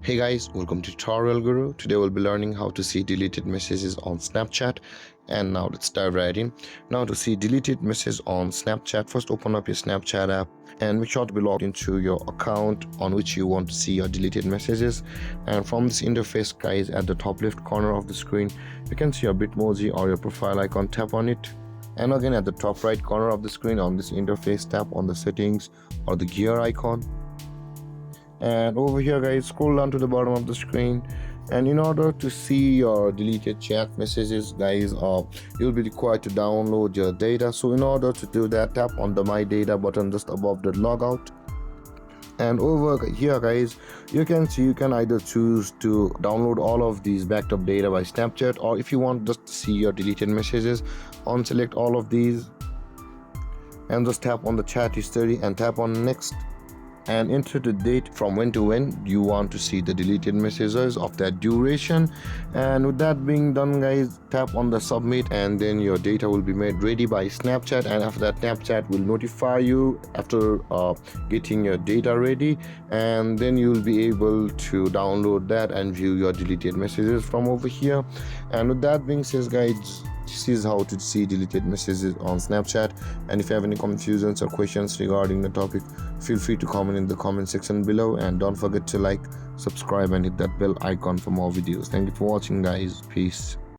Hey guys, welcome to Tutorial Guru. Today we'll be learning how to see deleted messages on Snapchat. And now let's dive right in. Now to see deleted messages on Snapchat, first open up your Snapchat app and make sure to be logged into your account on which you want to see your deleted messages. And from this interface, guys, at the top left corner of the screen, you can see your Bitmoji or your profile icon. Tap on it. And again at the top right corner of the screen on this interface, tap on the settings or the gear icon. And over here, guys, scroll down to the bottom of the screen, and in order to see your deleted chat messages, guys, you'll be required to download your data. So in order to do that, tap on the My Data button just above the logout. And over here, guys, you can see you can either choose to download all of these backed up data by Snapchat, or if you want just to see your deleted messages, unselect all of these and just tap on the chat history and tap on next, and enter the date from when to when you want to see the deleted messages of that duration. And with that being done, guys, tap on the submit, and then your data will be made ready by Snapchat. And after that, Snapchat will notify you after getting your data ready, and then you'll be able to download that and view your deleted messages from over here. And with that being said, guys, this is how to see deleted messages on Snapchat. And if you have any confusions or questions regarding the topic, feel free to comment in the comment section below, and don't forget to like, subscribe and hit that bell icon for more videos. Thank you for watching, guys. Peace.